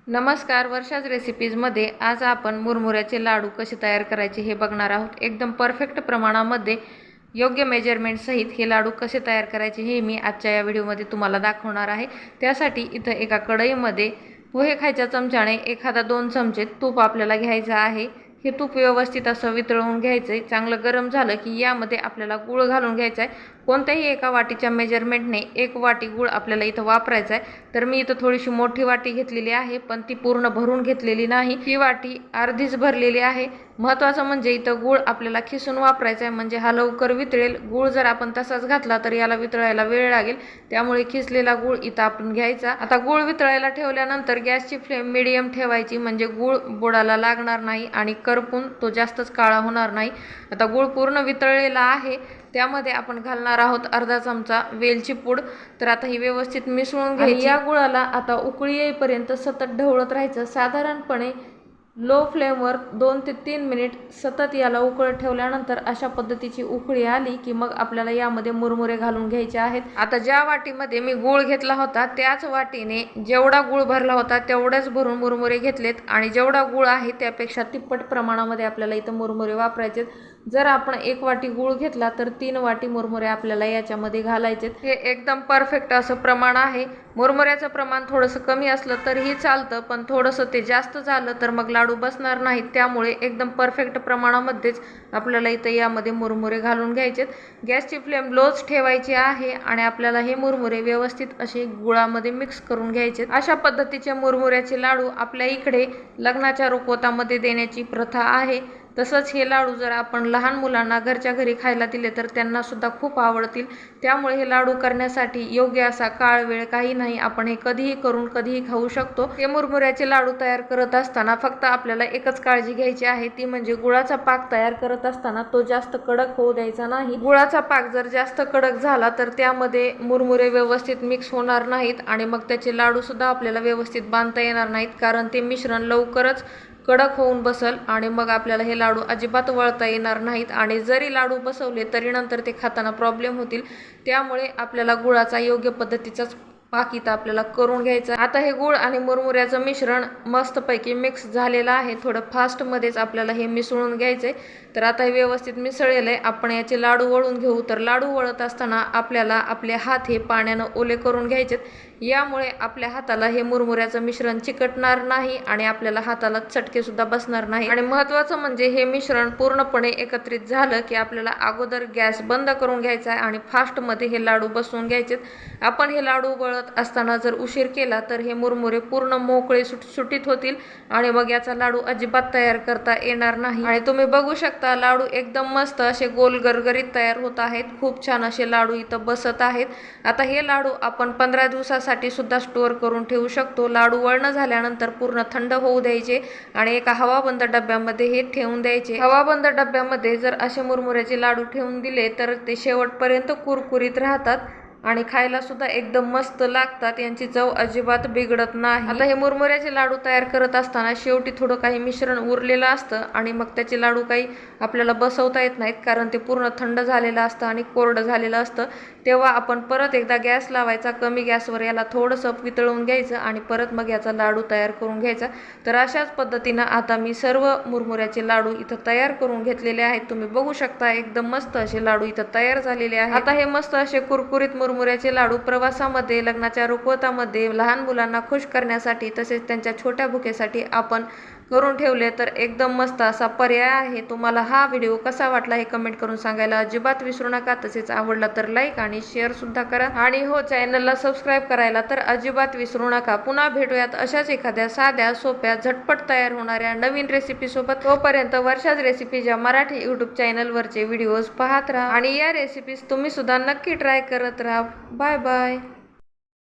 नमस्कार, वर्षाज रेसिपीजमध्ये आज आपण मुरमुऱ्याचे लाडू कसे तयार करायचे हे बघणार आहोत। एकदम परफेक्ट प्रमाणामध्ये योग्य मेजरमेंट सहित हे लाडू कसे तयार करायचे हे मी आजच्या या व्हिडिओमध्ये तुम्हाला दाखवणार आहे। त्यासाठी इथं एका कढईमध्ये पोहे खायच्या चमच्याने एखादा 2 चमचे तूप आपल्याला घ्यायचं आहे। हे तूप व्यवस्थित असं वितळवून घ्यायचं। चांगलं गरम झालं की यामध्ये आपल्याला गूळ घालून घ्यायचा आहे। कोणत्याही एका वाटीच्या मेजरमेंटने 1 वाटी गूळ आपल्याला इथं वापरायचा आहे। तर मी इथं थोडीशी मोठी वाटी घेतलेली आहे, पण ती पूर्ण भरून घेतलेली नाही। ही वाटी अर्धीच भरलेली आहे। महत्त्वाचं म्हणजे इथं गूळ आपल्याला खिसून वापरायचा आहे, म्हणजे हा लवकर वितळेल। गूळ जर आपण तसाच घातला तर याला वितळायला वेळ लागेल, त्यामुळे खिसलेला गूळ इथं आपण घ्यायचा। आता गूळ वितळायला ठेवल्यानंतर गॅसची फ्लेम मीडियम ठेवायची, म्हणजे गूळ बुडाला लागणार नाही आणि करपून तो जास्तच काळा होणार नाही। आता गूळ पूर्ण वितळलेला आहे, त्यामध्ये आपण घालणार आहोत अर्धा चमचा वेलची पूड। तर आता ही व्यवस्थित मिसळून घ्यायची। या गुळाला आता उकळी येईपर्यंत सतत ढवळत राहायचं। साधारणपणे लो फ्लेमवर 2 ते 3 मिनिट सतत याला उकळत ठेवल्यानंतर अशा पद्धतीची उकळी आली की मग आपल्याला यामध्ये मुरमुरे घालून घ्यायचे आहेत। आता ज्या वाटीमध्ये मी गूळ घेतला होता त्याच वाटीने जेवढा गूळ भरला होता तेवढेच भरून मुरमुरे घेतलेत, आणि जेवढा गूळ आहे त्यापेक्षा तिप्पट प्रमाणामध्ये आपल्याला इथं मुरमुरे वापरायचे। जर आपण 1 वाटी गूळ घेतला तर 3 वाटी मुरमुरे आपल्याला याच्यामध्ये घालायचे। हे एकदम परफेक्ट असं प्रमाण आहे। मुरमुऱ्याचं प्रमाण थोडंसं कमी असलं तरीही चालतं, पण थोडंसं ते जास्त झालं तर मग लाडू बसणार नाहीत। त्यामुळे एकदम परफेक्ट प्रमाणामध्येच आपल्याला इथं यामध्ये मुरमुरे घालून घ्यायचे। गॅसची फ्लेम लोच ठेवायची आहे आणि आपल्याला हे मुरमुरे व्यवस्थित असे गुळामध्ये मिक्स करून घ्यायचे। अशा पद्धतीचे मुरमुऱ्याचे लाडू आपल्या इकडे लग्नाच्या रुखवतामध्ये देण्याची प्रथा आहे। तसंच हे लाडू जर आपण लहान मुलांना घरच्या घरी खायला दिले तर त्यांना सुद्धा खूप आवडतील। त्यामुळे हे लाडू करण्यासाठी योग्य असा काळ वेळ काही नाही, आपण हे कधीही करून कधीही खाऊ शकतो। हे मुरमुऱ्याचे लाडू तयार करत असताना फक्त आपल्याला एकच काळजी घ्यायची आहे, ती म्हणजे गुळाचा पाक तयार करत असताना तो जास्त कडक होऊ द्यायचा नाही। गुळाचा पाक जर जास्त कडक झाला तर त्यामध्ये मुरमुरे व्यवस्थित मिक्स होणार नाहीत आणि मग त्याचे लाडू सुद्धा आपल्याला व्यवस्थित बांधता येणार नाहीत, कारण ते मिश्रण लवकरच कडक होऊन बसल आणि मग आपल्याला हे लाडू अजिबात वळता येणार नाहीत, आणि जरी लाडू बसवले तरी नंतर ते खाताना प्रॉब्लेम होतील। त्यामुळे आपल्याला गुळाचा योग्य पद्धतीचाच पाक इथं आपल्याला करून घ्यायचं। आता हे गूळ आणि मुरमुऱ्याचं मिश्रण मस्तपैकी मिक्स झालेलं आहे। थोडं फास्टमध्येच आपल्याला हे मिसळून घ्यायचंय। तर आता हे व्यवस्थित मिसळलेलं आहे। आपण याचे लाडू वळून घेऊ। तर लाडू वळत असताना आपल्याला आपले हात हे पाण्यानं ओले करून घ्यायचेत। यामुळे आपल्या हाताला हे मुरमुऱ्याचं मिश्रण चिकटणार नाही आणि आपल्याला हाताला चटके सुद्धा बसणार नाही। आणि महत्त्वाचं म्हणजे हे मिश्रण पूर्णपणे एकत्रित झालं की आपल्याला अगोदर गॅस बंद करून घ्यायचा आहे आणि फास्टमध्ये हे लाडू बसवून घ्यायचेत। आपण हे लाडू वळत असताना जर उशीर केला तर हे मुरमुरे पूर्ण मोकळे सुटसुटीत होतील आणि मग याचा लाडू अजिबात तयार करता येणार नाही। आणि तुम्ही बघू शकता लाडू एकदम मस्त असे गोल गरगरीत तयार होत आहेत। खूप छान असे लाडू इथं बसत आहेत। आता हे लाडू आपण 15 दिवसासाठी सुद्धा स्टोअर करून ठेवू शकतो। लाडू वळण झाल्यानंतर पूर्ण थंड होऊ द्यायचे आणि एका हवाबंद डब्यामध्ये हे ठेवून द्यायचे। हवाबंद डब्यामध्ये जर असे मुरमुऱ्याचे लाडू ठेवून दिले तर ते शेवटपर्यंत कुरकुरीत राहतात आणि खायला सुद्धा एकदम मस्त लागतात। यांची चव अजिबात बिघडत नाही। आता हे मुरमुऱ्याचे लाडू तयार करत असताना शेवटी थोडं काही मिश्रण उरलेलं असतं आणि मग त्याचे लाडू काही आपल्याला बसवता येत नाहीत, कारण ते पूर्ण थंड झालेलं असतं आणि कोरडं झालेलं असतं। तेव्हा आपण परत एकदा गॅस लावायचा, कमी गॅसवर याला थोडंसं वितळवून घ्यायचं आणि परत मग याचा लाडू तयार करून घ्यायचा। तर अशाच पद्धतीनं आता मी सर्व मुरमुऱ्याचे लाडू इथं तयार करून घेतलेले आहेत। तुम्ही बघू शकता एकदम मस्त असे लाडू इथं तयार झालेले आहेत। आता हे मस्त असे कुरकुरीत मुरमुऱ्याचे लाडू प्रवासामध्ये, लग्नाच्या रुखवतामध्ये लहान मुलांना खुश करण्यासाठी तसेच त्यांच्या छोट्या भुकेसाठी आपण करून ठेवले तर एकदम मस्त असा पर्याय आहे। तुम्हाला हा व्हिडिओ कसा वाटला हे कमेंट करून सांगायला अजिबात विसरू नका। तसेच आवडला तर लाईक आणि शेअर सुद्धा करा, आणि हो, चॅनलला सबस्क्राईब करायला तर अजिबात विसरू नका। पुन्हा भेटूयात अशाच एखाद्या साध्या, सोप्या, झटपट तयार होणाऱ्या नवीन रेसिपी सोबत। तोपर्यंत वर्षाज रेसिपीज या मराठी यूट्यूब चॅनलवरचे व्हिडिओज पाहत राहा आणि या रेसिपीज तुम्ही सुद्धा नक्की ट्राय करत राहा। Bye bye.